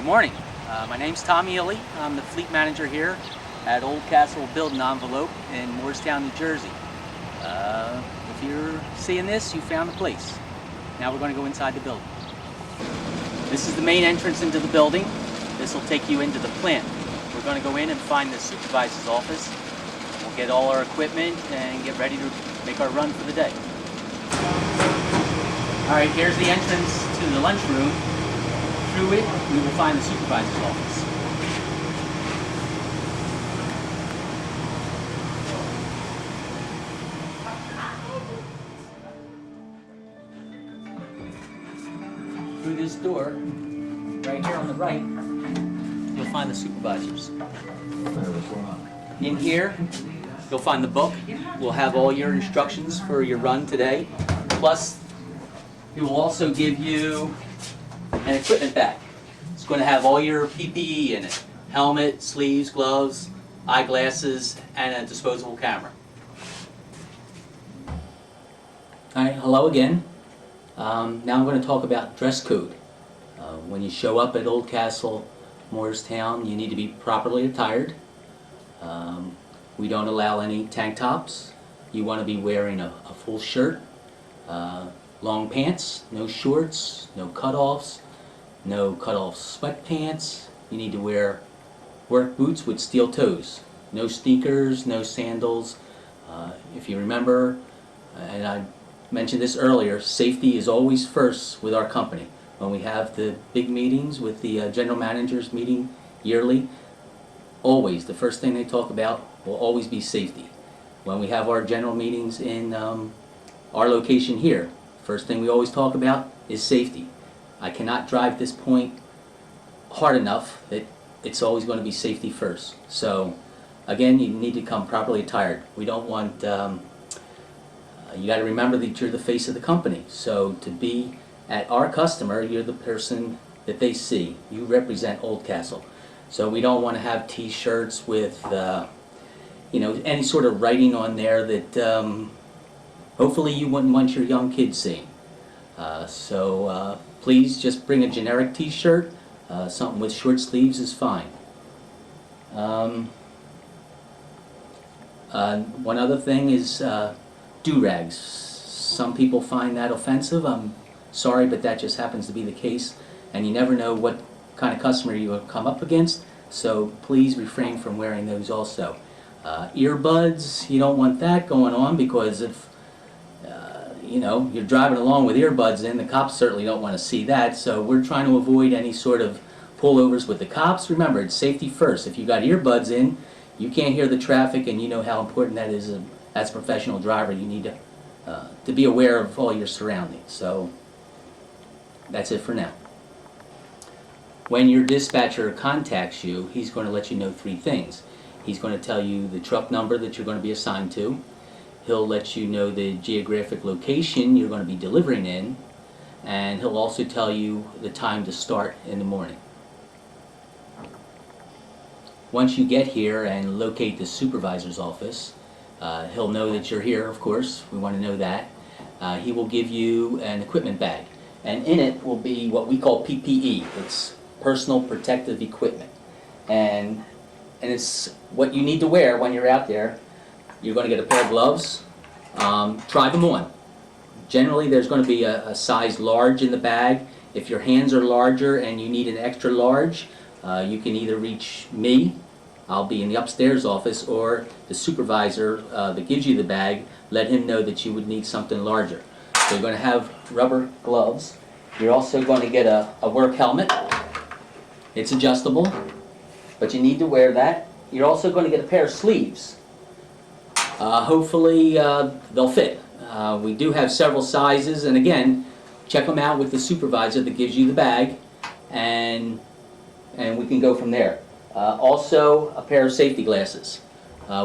Good morning. My name's Tommy Ely. I'm the fleet manager here at Oldcastle Building Envelope in Moorestown, New Jersey. If you're seeing this, you found the place. Now we're going to go inside the building. This is the main entrance into the building. This will take you into the plant. We're going to go in and find the supervisor's office. We'll get all our equipment and get ready to make our run for the day. All right, here's the entrance to the lunchroom. Through it, we will find the supervisor's office. Through this door, right here on the right, you'll find the supervisors. In here, you'll find the book. We'll have all your instructions for your run today. Plus, he will also give you an equipment bag. It's going to have all your PPE in it. Helmet, sleeves, gloves, eyeglasses, and a disposable camera. Alright, hello again. Now I'm going to talk about dress code. When you show up at Oldcastle, Moorestown, you need to be properly attired. We don't allow any tank tops. You want to be wearing a full shirt, long pants, no shorts, no cutoffs, no cutoff sweatpants. You need to wear work boots with steel toes. No sneakers, no sandals. If you remember, and I mentioned this earlier, safety is always first with our company. When we have the big meetings with the general managers meeting yearly, always the first thing they talk about will always be safety. When we have our general meetings in our location here, first thing we always talk about is safety. I cannot drive this point hard enough that it's always going to be safety first. So again, you need to come properly attired. We don't want, you got to remember that you're the face of the company. So to be at our customer, you're the person that they see. You represent Oldcastle. So we don't want to have t-shirts with any sort of writing on there that hopefully you wouldn't want your young kids seeing. Please just bring a generic t-shirt. Something with short sleeves is fine. One other thing is do-rags. Some people find that offensive. I'm sorry, but that just happens to be the case. And you never know what kind of customer you will come up against, so please refrain from wearing those also. Earbuds, you don't want that going on, because if you're driving along with earbuds in, the cops certainly don't want to see that. So we're trying to avoid any sort of pullovers with the cops. Remember, it's safety first. If you got earbuds in, you can't hear the traffic, and you know how important that is. As a professional driver, you need to be aware of all your surroundings. So that's it for now. When your dispatcher contacts you, he's going to let you know three things. He's going to tell you the truck number that you're going to be assigned to. He'll let you know the geographic location you're going to be delivering in, and he'll also tell you the time to start in the morning. Once you get here and locate the supervisor's office, he'll know that you're here, of course. We want to know that. He will give you an equipment bag, and in it will be what we call PPE. It's personal protective equipment, and it's what you need to wear when you're out there. You're going to get a pair of gloves. Try them on. Generally, there's going to be a size large in the bag. If your hands are larger and you need an extra large, you can either reach me. I'll be in the upstairs office, or the supervisor that gives you the bag, let him know that you would need something larger. So you're going to have rubber gloves. You're also going to get a work helmet. It's adjustable, but you need to wear that. You're also going to get a pair of sleeves. Hopefully they'll fit. We do have several sizes, and again, check them out with the supervisor that gives you the bag, and we can go from there. Also, a pair of safety glasses.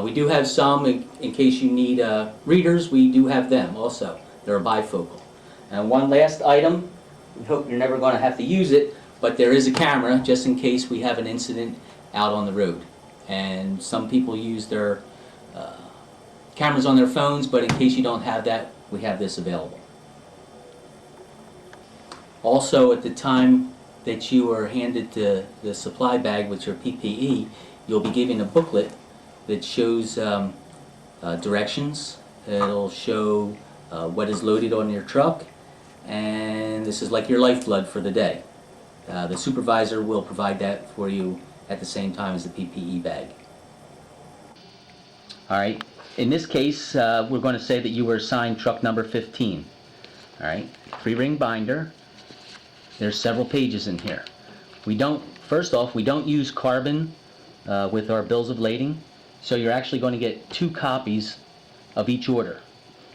We do have some in case you need readers. We do have them also. They're bifocal. And one last item, we hope you're never going to have to use it, but there is a camera just in case we have an incident out on the road. And some people use their cameras on their phones, but in case you don't have that, we have this available. Also, at the time that you are handed the supply bag with your PPE, you'll be given a booklet that shows directions. It'll show what is loaded on your truck, and this is like your lifeblood for the day. The supervisor will provide that for you at the same time as the PPE bag. All right. In this case, we're going to say that you were assigned truck number 15. All right. 3-ring binder. There's several pages in here. First off, we don't use carbon with our bills of lading, so you're actually going to get 2 copies of each order.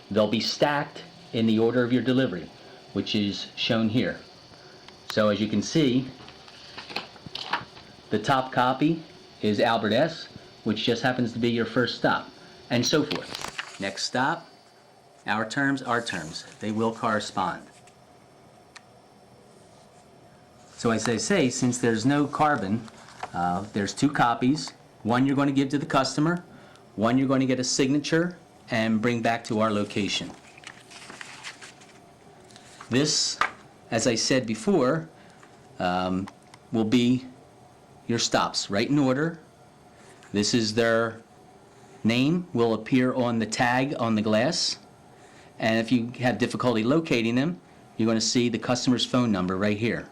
They'll be stacked in the order of your delivery, which is shown here. So as you can see, the top copy is Albert S., which just happens to be your first stop, and so forth. Next stop, our terms. They will correspond. So as I say, since there's no carbon, there's 2 copies. One you're going to give to the customer, one you're going to get a signature and bring back to our location. This, as I said before, will be your stops, right in order. This is their name, will appear on the tag on the glass. And if you have difficulty locating them, you're going to see the customer's phone number right here.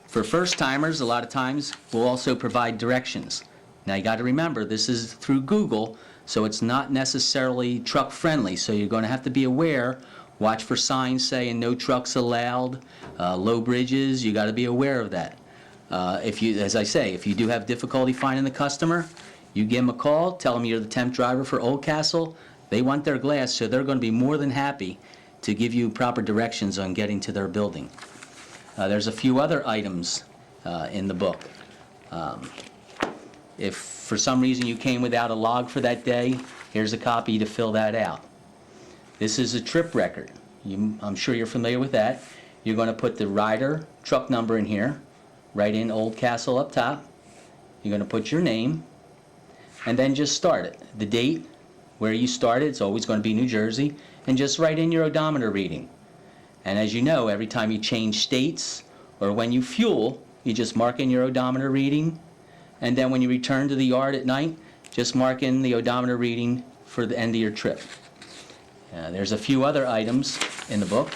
For first timers, a lot of times we'll also provide directions. Now you got to remember, this is through Google, so it's not necessarily truck friendly, so you're going to have to be aware. Watch for signs saying no trucks allowed, low bridges. You got to be aware of that. As I say, if you do have difficulty finding the customer, you give them a call, tell them you're the temp driver for Oldcastle. They want their glass, so they're going to be more than happy to give you proper directions on getting to their building. There's a few other items in the book. If for some reason you came without a log for that day, here's a copy to fill that out. This is a trip record. I'm sure you're familiar with that. You're going to put the rider truck number in here, write in Oldcastle up top. You're going to put your name, and then just start it. The date, where you started, it's always going to be New Jersey, and just write in your odometer reading. And as you know, every time you change states or when you fuel, you just mark in your odometer reading. And then when you return to the yard at night, just mark in the odometer reading for the end of your trip. There's a few other items in the book.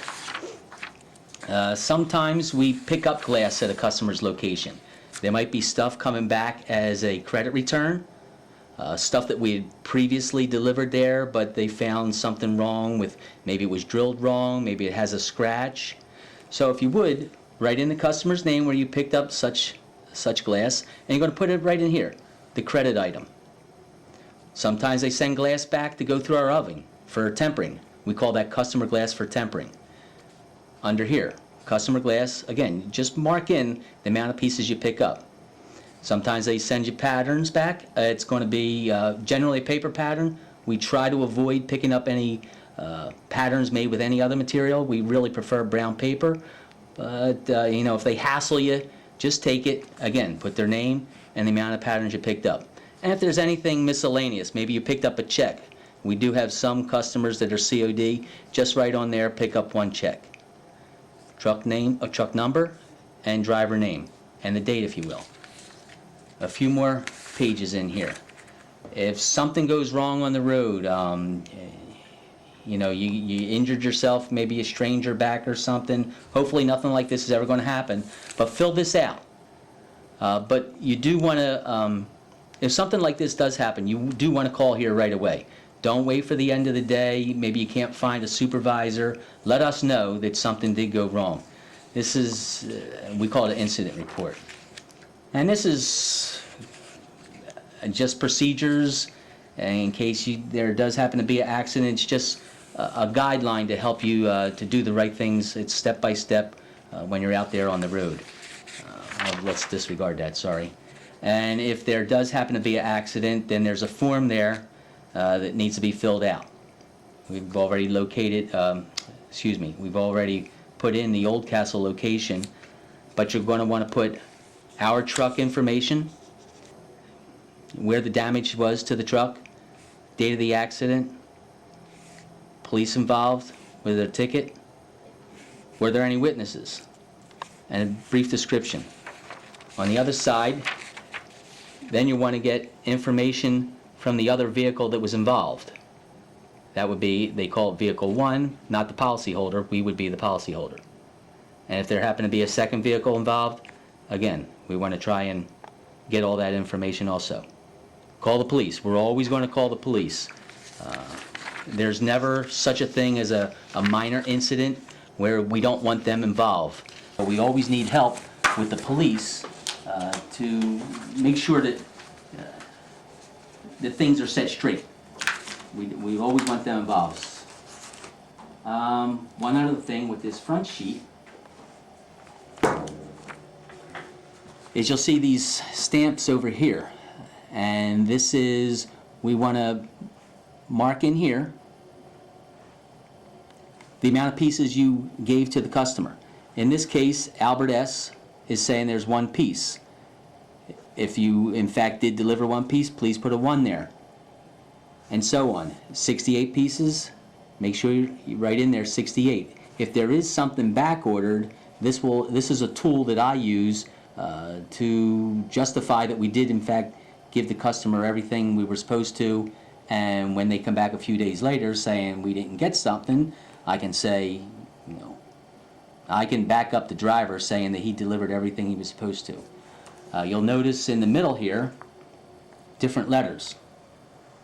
Sometimes we pick up glass at a customer's location. There might be stuff coming back as a credit return, stuff that we had previously delivered there, but they found something wrong with, maybe it was drilled wrong, maybe it has a scratch. So if you would, write in the customer's name where you picked up such glass, and you're going to put it right in here, the credit item. Sometimes they send glass back to go through our oven for tempering. We call that customer glass for tempering. Under here, customer glass, again, just mark in the amount of pieces you pick up. Sometimes they send you patterns back. It's going to be generally a paper pattern. We try to avoid picking up any patterns made with any other material. We really prefer brown paper. But if they hassle you, just take it. Again, put their name and the amount of patterns you picked up. And if there's anything miscellaneous, maybe you picked up a check. We do have some customers that are COD. Just write on there, pick up 1 check. Truck name, a truck number, and driver name, and the date, if you will. A few more pages in here. If something goes wrong on the road, you injured yourself, maybe a strained your back or something. Hopefully nothing like this is ever going to happen, but fill this out. But you do want to, if something like this does happen, you do want to call here right away. Don't wait for the end of the day. Maybe you can't find a supervisor. Let us know that something did go wrong. This is, we call it an incident report. And this is just procedures in case there does happen to be an accident. It's just a guideline to help you to do the right things. It's step by step when you're out there on the road. Let's disregard that, sorry. And if there does happen to be an accident, then there's a form there that needs to be filled out. We've already we've already put in the Oldcastle location, but you're going to want to put our truck information, where the damage was to the truck, date of the accident, police involved, was there a ticket, were there any witnesses, and a brief description. On the other side, then you want to get information from the other vehicle that was involved. That would be, they call it vehicle 1, not the policyholder. We would be the policyholder. And if there happened to be a second vehicle involved, again, we want to try and get all that information also. Call the police. We're always going to call the police. There's never such a thing as a minor incident where we don't want them involved. But we always need help with the police to make sure that things are set straight. We always want them involved. One other thing with this front sheet is you'll see these stamps over here, and this is, we want to mark in here the amount of pieces you gave to the customer. In this case, Albert S. is saying there's 1 piece. If you in fact did deliver 1 piece, please put a 1 there, and so on. 68 pieces, make sure you write in there 68. If there is something back ordered, this is a tool that I use to justify that we did in fact give the customer everything we were supposed to, and when they come back a few days later saying we didn't get something, I can say, you know, I can back up the driver saying that he delivered everything he was supposed to. You'll notice in the middle here different letters.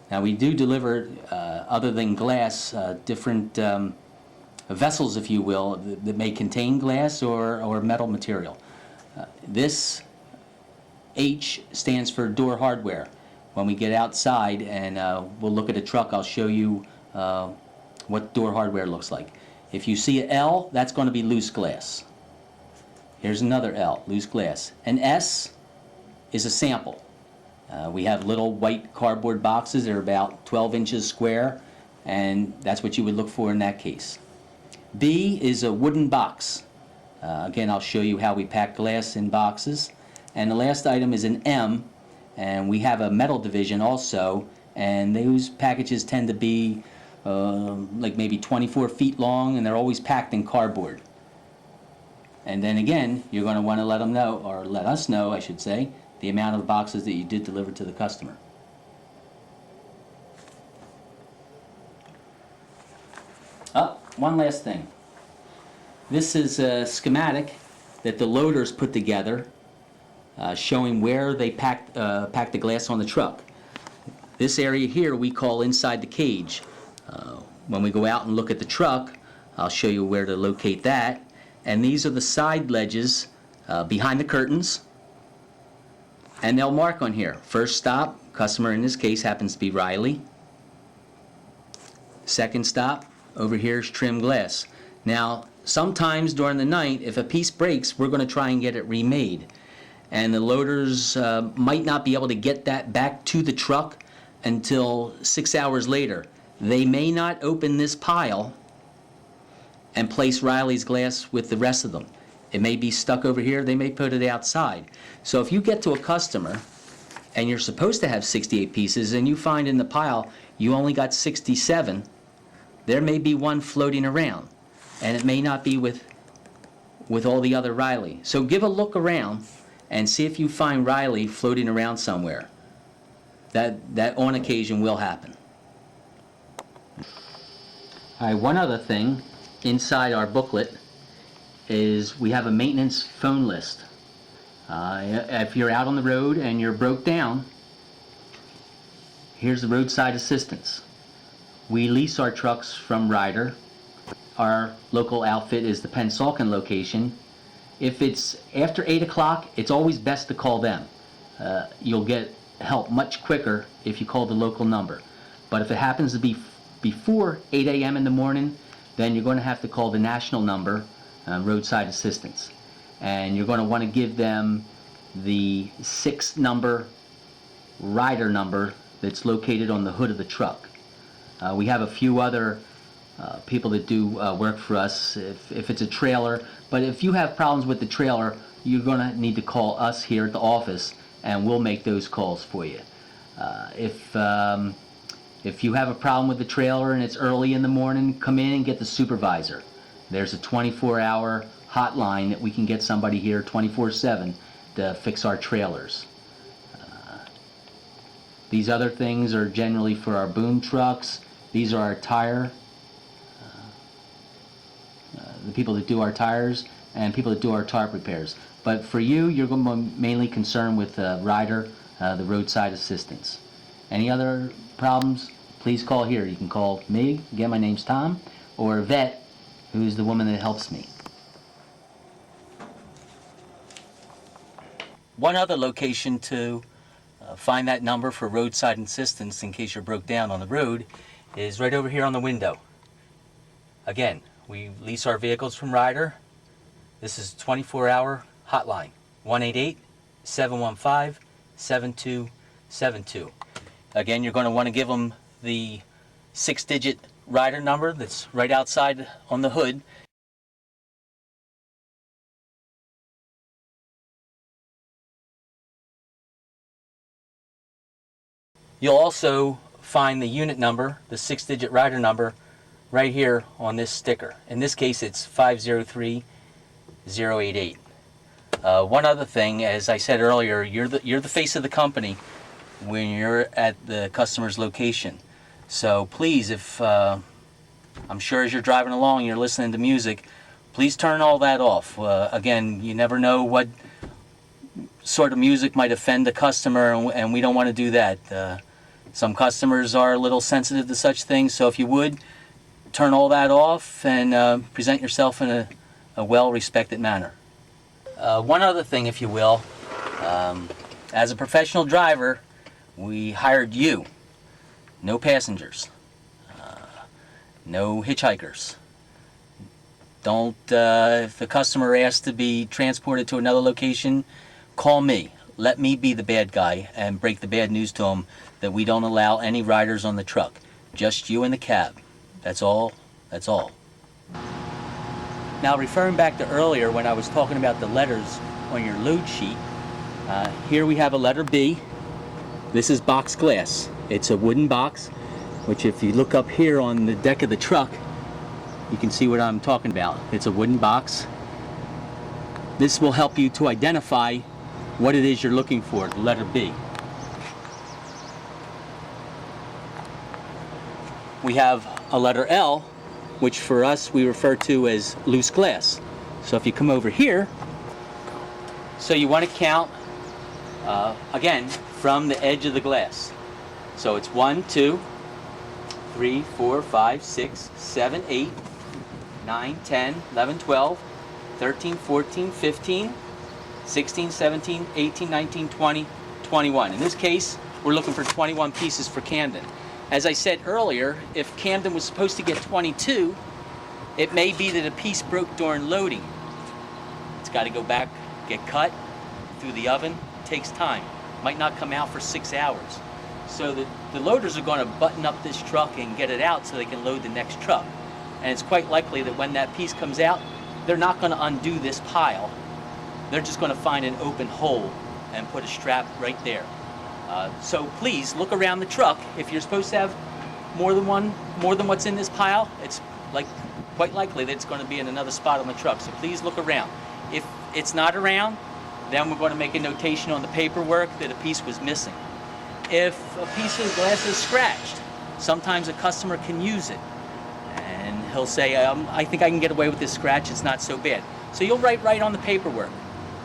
Now we do deliver, other than glass, different vessels, if you will, that may contain glass or metal material. This H stands for door hardware. When we get outside and we'll look at a truck, I'll show you what door hardware looks like. If you see an L, that's going to be loose glass. Here's another L, loose glass. An S is a sample. We have little white cardboard boxes that are about 12 inches square, and that's what you would look for in that case. B is a wooden box. Again, I'll show you how we pack glass in boxes. And the last item is an M, and we have a metal division also, and those packages tend to be like maybe 24 feet long, and they're always packed in cardboard. And then again, you're going to want to let them know, or let us know, I should say, the amount of boxes that you did deliver to the customer. One last thing. This is a schematic that the loaders put together showing where they packed the glass on the truck. This area here we call inside the cage. When we go out and look at the truck, I'll show you where to locate that. And these are the side ledges behind the curtains. And they'll mark on here. First stop, customer in this case happens to be Riley. Second stop, over here is trim glass. Now, sometimes during the night, if a piece breaks, we're going to try and get it remade. And the loaders might not be able to get that back to the truck until 6 hours later. They may not open this pile and place Riley's glass with the rest of them. It may be stuck over here, they may put it outside. So if you get to a customer and you're supposed to have 68 pieces and you find in the pile you only got 67, there may be 1 floating around, and it may not be with all the other Riley. So give a look around and see if you find Riley floating around somewhere. That on occasion will happen. All right, one other thing inside our booklet is we have a maintenance phone list. If you're out on the road and you're broke down, here's the roadside assistance. We lease our trucks from Ryder. Our local outfit is the Pennsauken location. If it's after 8 o'clock, it's always best to call them. You'll get help much quicker if you call the local number. But if it happens to be before 8 a.m. in the morning, then you're going to have to call the national number, roadside assistance. And you're going to want to give them the 6-number Ryder number that's located on the hood of the truck. We have a few other people that do work for us if it's a trailer, but if you have problems with the trailer, you're going to need to call us here at the office and we'll make those calls for you. If you have a problem with the trailer and it's early in the morning, come in and get the supervisor. There's a 24-hour hotline that we can get somebody here 24/7 to fix our trailers. These other things are generally for our boom trucks. These are our tire, the people that do our tires and people that do our tarp repairs. But for you, you're going to be mainly concerned with rider, the roadside assistance. Any other problems, please call here. You can call me, again my name's Tom, or Yvette, who's the woman that helps me. One other location to find that number for roadside assistance in case you're broke down on the road is right over here on the window. Again, we lease our vehicles from Ryder. This is a 24-hour hotline, 188-715-7272. Again, you're going to want to give them the 6-digit Ryder number that's right outside on the hood. You'll also find the unit number, the 6-digit Ryder number, right here on this sticker. In this case, it's 503088. One other thing, as I said earlier, you're the face of the company when you're at the customer's location. So please, if I'm sure as you're driving along, you're listening to music, please turn all that off. Again, you never know what sort of music might offend the customer, and we don't want to do that. Some customers are a little sensitive to such things, so if you would, turn all that off and present yourself in a well-respected manner. One other thing, if you will, as a professional driver, we hired you. No passengers. No hitchhikers. Don't, if the customer asks to be transported to another location, call me. Let me be the bad guy and break the bad news to them that we don't allow any riders on the truck. Just you and the cab. That's all. That's all. Now, referring back to earlier when I was talking about the letters on your load sheet, here we have a letter B. This is box glass. It's a wooden box, which if you look up here on the deck of the truck, you can see what I'm talking about. It's a wooden box. This will help you to identify what it is you're looking for, the letter B. We have a letter L, which for us we refer to as loose glass. So if you come over here, so you want to count, again, from the edge of the glass. So it's 1, 2, 3, 4, 5, 6, 7, 8, 9, 10, 11, 12, 13, 14, 15, 16, 17, 18, 19, 20, 21. In this case, we're looking for 21 pieces for Camden. As I said earlier, if Camden was supposed to get 22, it may be that a piece broke during loading. It's got to go back, get cut through the oven. It takes time. Might not come out for 6 hours. So the loaders are going to button up this truck and get it out so they can load the next truck. And it's quite likely that when that piece comes out, they're not going to undo this pile. They're just going to find an open hole and put a strap right there. So please look around the truck. If you're supposed to have more than what's in this pile, it's quite likely that it's going to be in another spot on the truck. So please look around. If it's not around, then we're going to make a notation on the paperwork that a piece was missing. If a piece of glass is scratched, sometimes a customer can use it, and he'll say, I think I can get away with this scratch, it's not so bad. So you'll write right on the paperwork,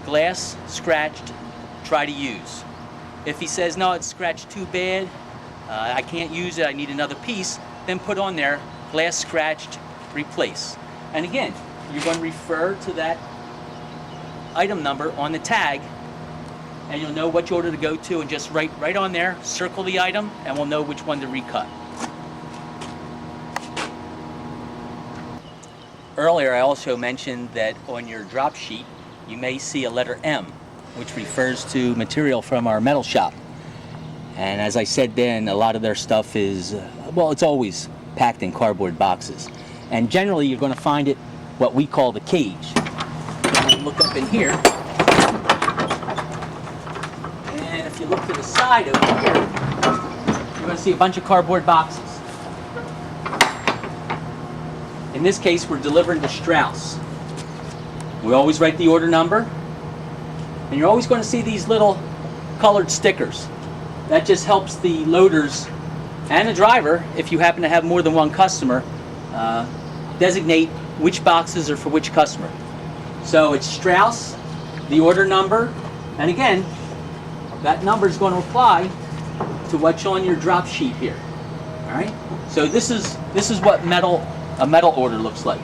glass scratched, try to use. If he says, no, it's scratched too bad, I can't use it, I need another piece, then put on there, glass scratched, replace. And again, you're going to refer to that item number on the tag, and you'll know which order to go to, and just write right on there, circle the item, and we'll know which one to recut. Earlier, I also mentioned that on your drop sheet, you may see a letter M, which refers to material from our metal shop. And as I said then, a lot of their stuff is, well, it's always packed in cardboard boxes. And generally, you're going to find it what we call the cage. Look up in here, and if you look to the side over here, you're going to see a bunch of cardboard boxes. In this case, we're delivering to Strauss. We always write the order number, and you're always going to see these little colored stickers. That just helps the loaders and the driver, if you happen to have more than one customer, designate which boxes are for which customer. So it's Strauss, the order number, and again, that number is going to apply to what's on your drop sheet here. All right. So this is what a metal order looks like.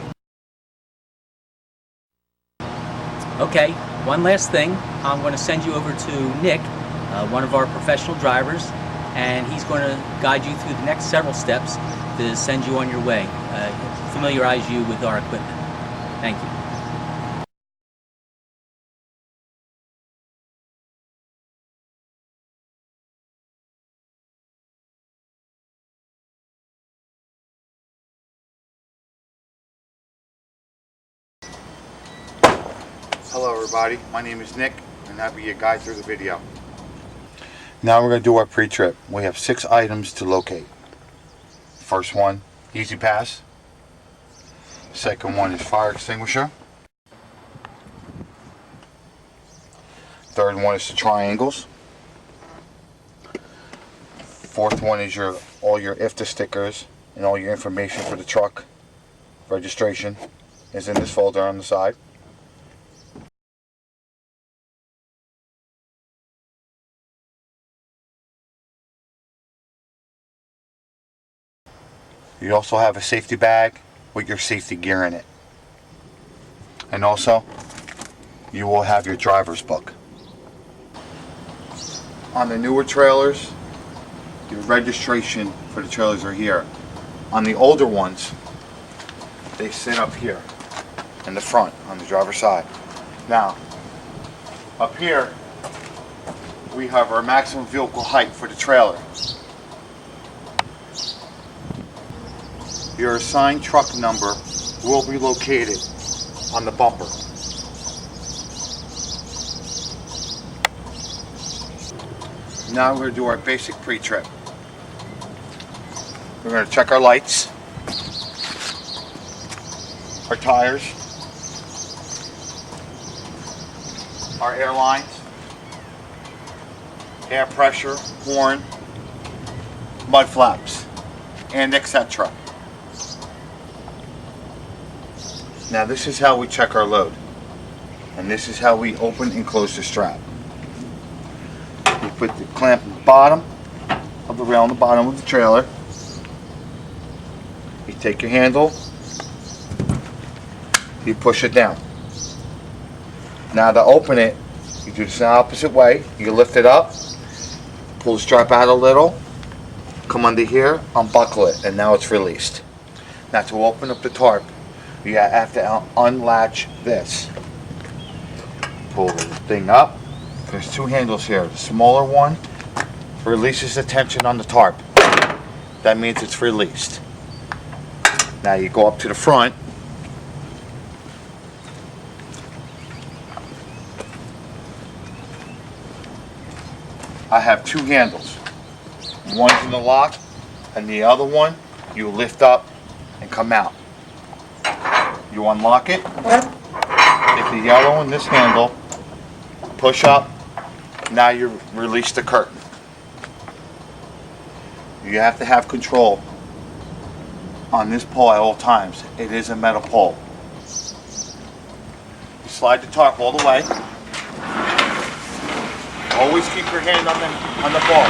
Okay. One last thing. I'm going to send you over to Nick, one of our professional drivers, and he's going to guide you through the next several steps to send you on your way, familiarize you with our equipment. Thank you. Hello everybody, my name is Nick and I'll be your guide through the video. Now we're going to do our pre-trip. We have 6 items to locate. First one, Easy Pass. Second one is fire extinguisher. Third one is the triangles. Fourth one is all your IFTA stickers and all your information for the truck. Registration is in this folder on the side. You also have a safety bag with your safety gear in it. And also, you will have your driver's book. On the newer trailers, your registration for the trailers are here. On the older ones, they sit up here in the front on the driver's side. Now, up here, we have our maximum vehicle height for the trailer. Your assigned truck number will be located on the bumper. Now we're going to do our basic pre-trip. We're going to check our lights, our tires, our air lines, air pressure, horn, mud flaps, and etc. Now this is how we check our load, and this is how we open and close the strap. You put the clamp in the bottom of the rail on the bottom of the trailer. You take your handle, you push it down. Now to open it, you do this the opposite way. You lift it up, pull the strap out a little, come under here, unbuckle it, and now it's released. Now to open up the tarp, you have to unlatch this. Pull the thing up. There's 2 handles here. The smaller one releases the tension on the tarp. That means it's released. Now you go up to the front. I have 2 handles. One's in the lock, and the other one you lift up and come out. You unlock it, take the yellow in this handle, push up, now you release the curtain. You have to have control on this pole at all times. It is a metal pole. You slide the tarp all the way. Always keep your hand on the bar.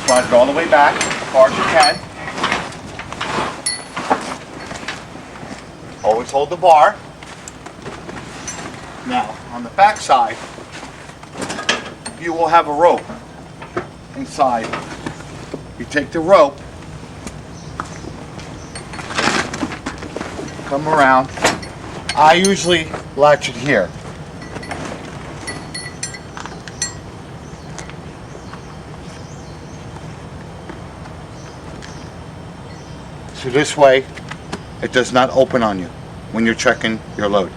Slide it all the way back, as far as you can. Always hold the bar. Now, on the back side, you will have a rope inside. You take the rope, come around. I usually latch it here. So this way, it does not open on you when you're checking your load.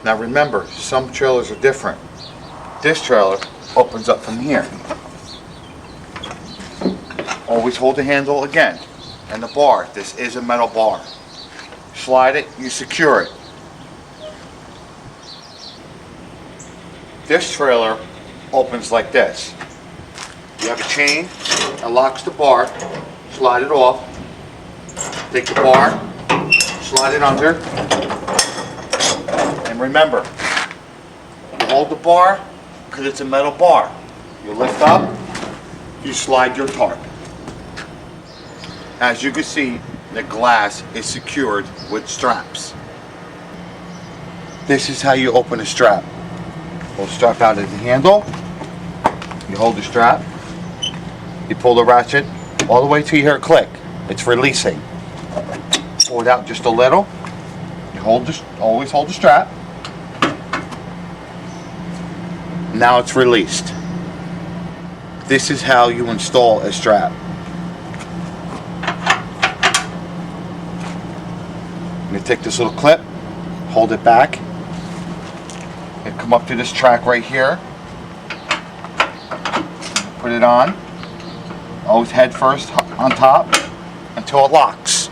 Now remember, some trailers are different. This trailer opens up from here. Always hold the handle again. And the bar, this is a metal bar. Slide it, you secure it. This trailer opens like this. You have a chain that locks the bar, slide it off, take the bar, slide it under, and remember, you hold the bar because it's a metal bar. You lift up, you slide your tarp. As you can see, the glass is secured with straps. This is how you open a strap. Pull the strap out of the handle, you hold the strap, you pull the ratchet all the way till you hear it click. It's releasing. Pull it out just a little. You always hold the strap. Now it's released. This is how you install a strap. I'm going to take this little clip, hold it back, and come up to this track right here. Put it on. Always head first on top until it locks.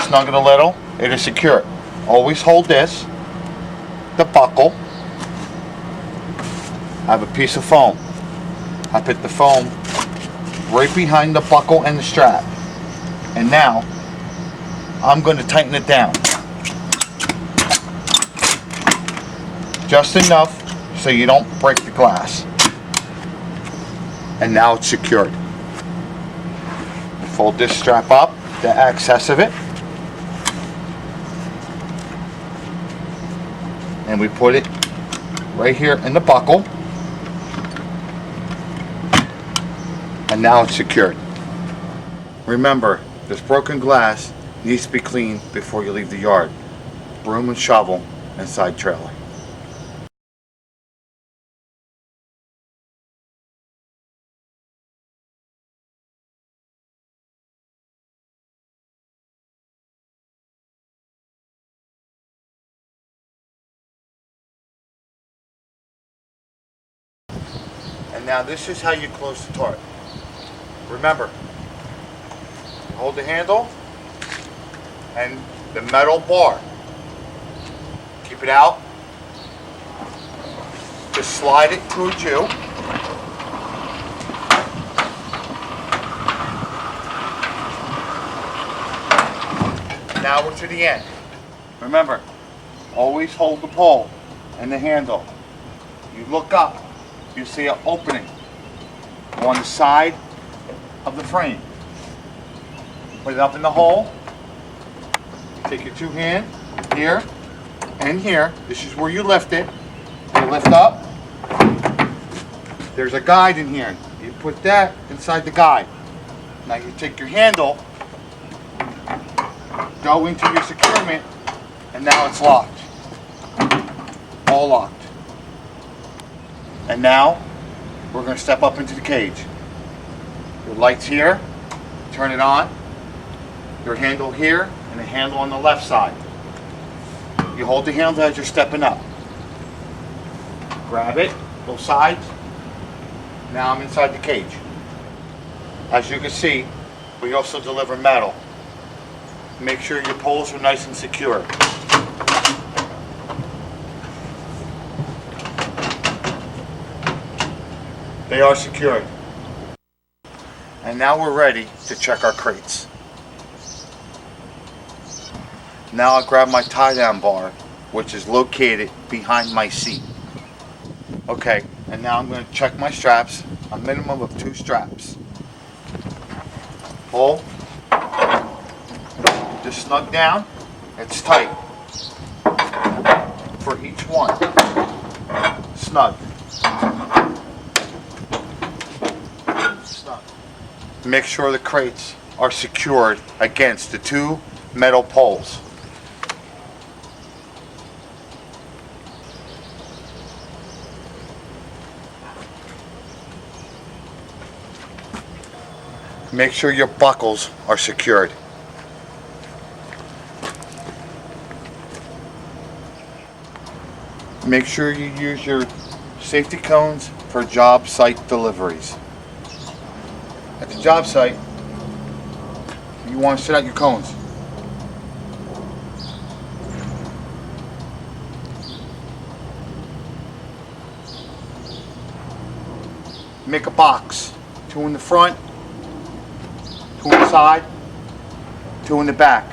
Snug it a little, it is secure. Always hold this, the buckle. I have a piece of foam. I put the foam right behind the buckle and the strap. And now, I'm going to tighten it down. Just enough so you don't break the glass. And now it's secured. Fold this strap up, the excess of it. And we put it right here in the buckle. And now it's secured. Remember, this broken glass needs to be cleaned before you leave the yard. Broom and shovel and side trailer. And now this is how you close the tarp. Remember, you hold the handle and the metal bar. Keep it out. Just slide it towards you. Now we're to the end. Remember, always hold the pole and the handle. You look up, you see an opening on the side of the frame. Put it up in the hole. Take your two hands, here and here. This is where you lift it. You lift up. There's a guide in here. You put that inside the guide. Now you take your handle, go into your securement, and now it's locked. All locked. And now we're going to step up into the cage. Your light's here. Turn it on. Your handle here and the handle on the left side. You hold the handle as you're stepping up. Grab it, both sides. Now I'm inside the cage. As you can see, we also deliver metal. Make sure your poles are nice and secure. They are secured. And now we're ready to check our crates. Now I'll grab my tie-down bar, which is located behind my seat. Okay, and now I'm going to check my straps, a minimum of 2 straps. Pull. Just snug down. It's tight. For each one. Snug. Snug. Make sure the crates are secured against the 2 metal poles. Make sure your buckles are secured. Make sure you use your safety cones for job site deliveries. at the job site, you want to set out your cones. Make a box. 2 in the front, 2 in the side, 2 in the back.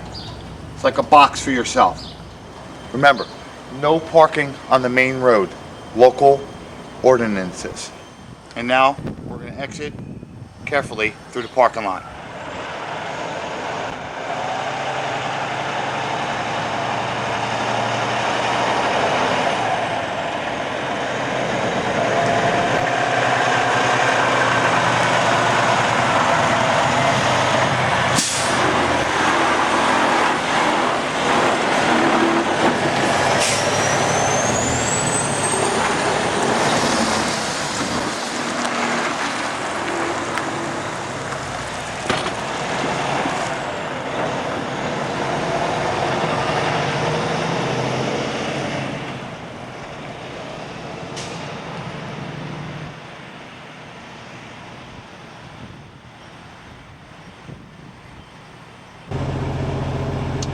It's like a box for yourself. Remember, no parking on the main road. Local ordinances. And now we're going to exit carefully through the parking lot.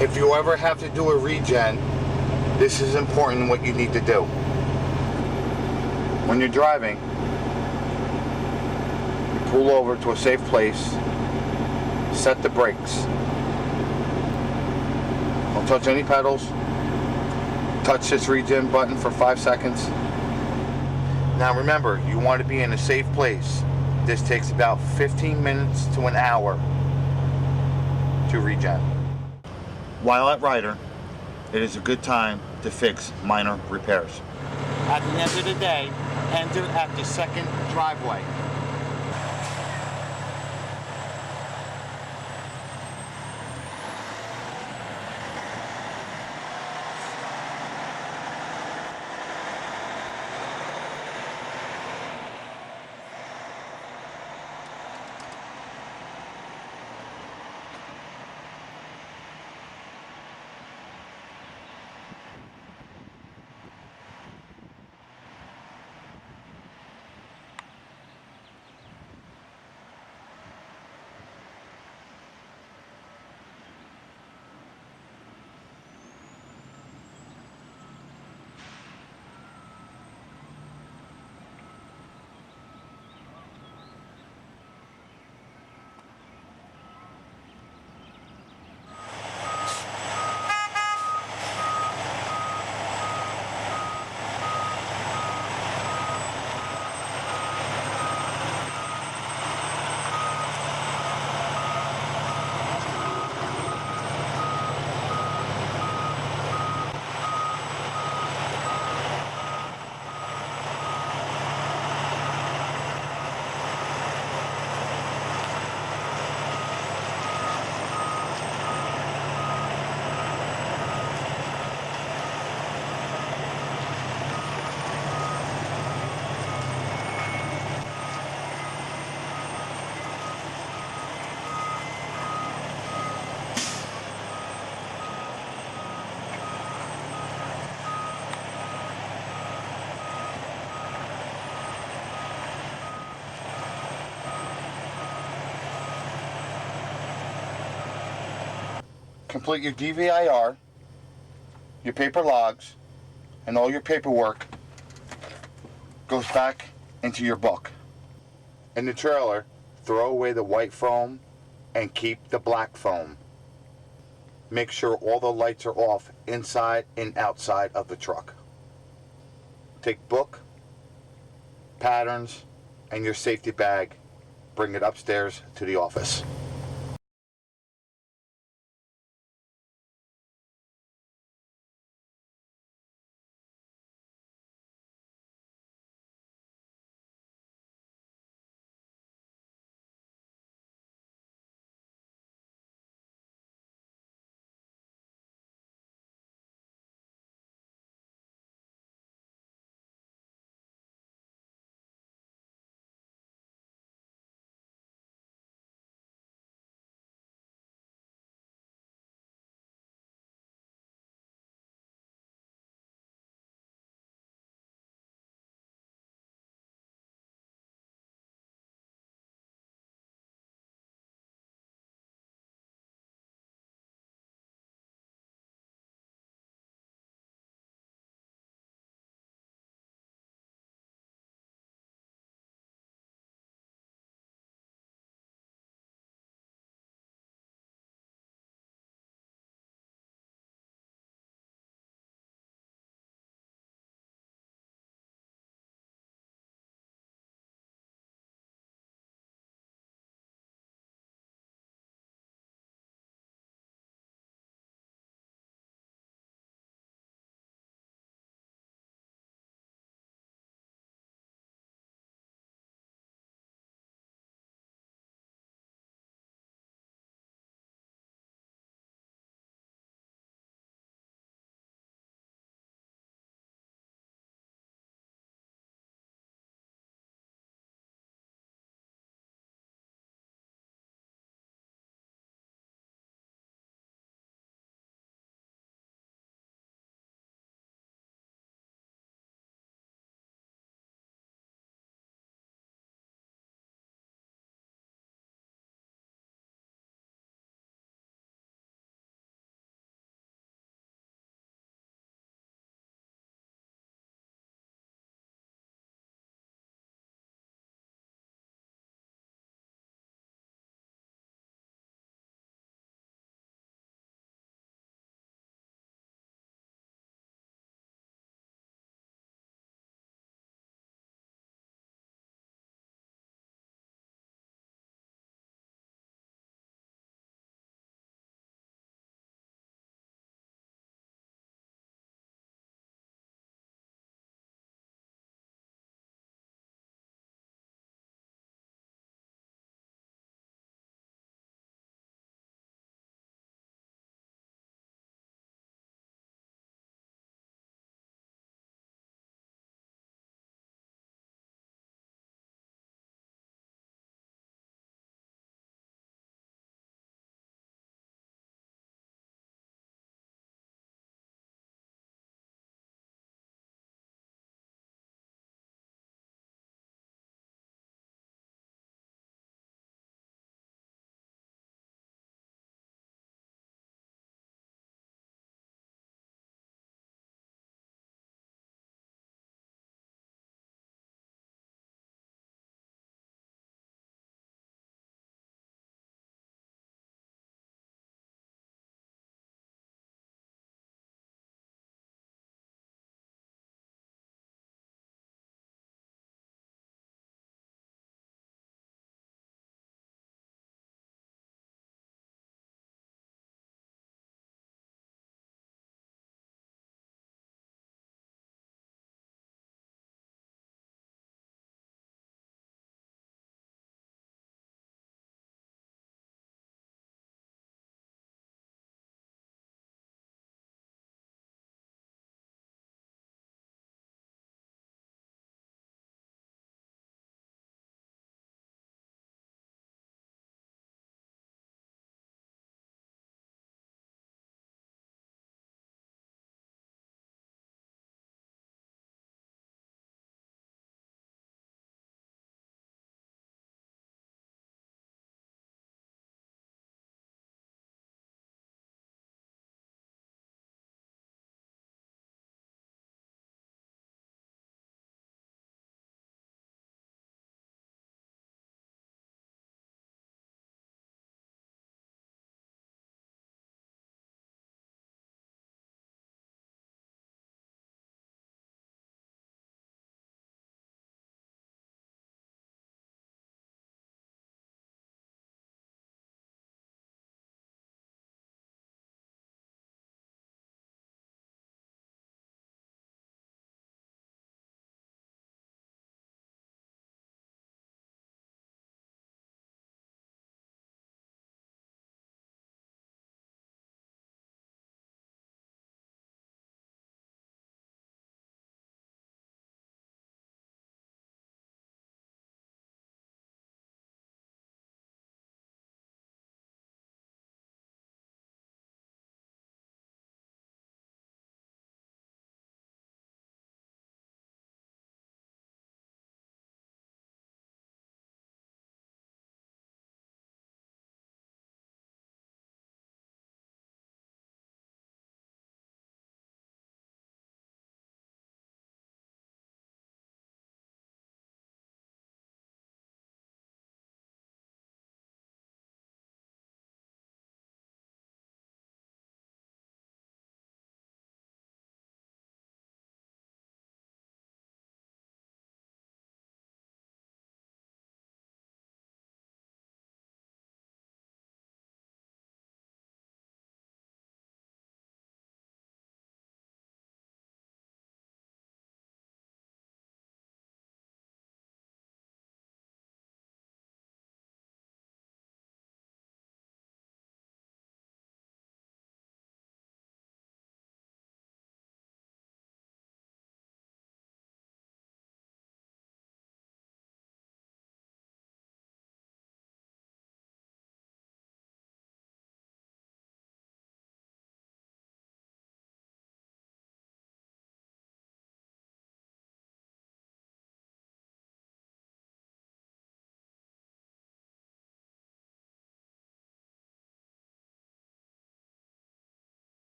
If you ever have to do a regen, this is important what you need to do. When you're driving, you pull over to a safe place, set the brakes. Don't touch any pedals. Touch this regen button for 5 seconds. Now remember, you want to be in a safe place. This takes about 15 minutes to an hour to regen. While at Ryder, it is a good time to fix minor repairs. At the end of the day, enter at the second driveway. Complete your DVIR, your paper logs, and all your paperwork goes back into your book. In the trailer, throw away the white foam and keep the black foam. Make sure all the lights are off inside and outside of the truck. Take book, patterns, and your safety bag. Bring it upstairs to the office.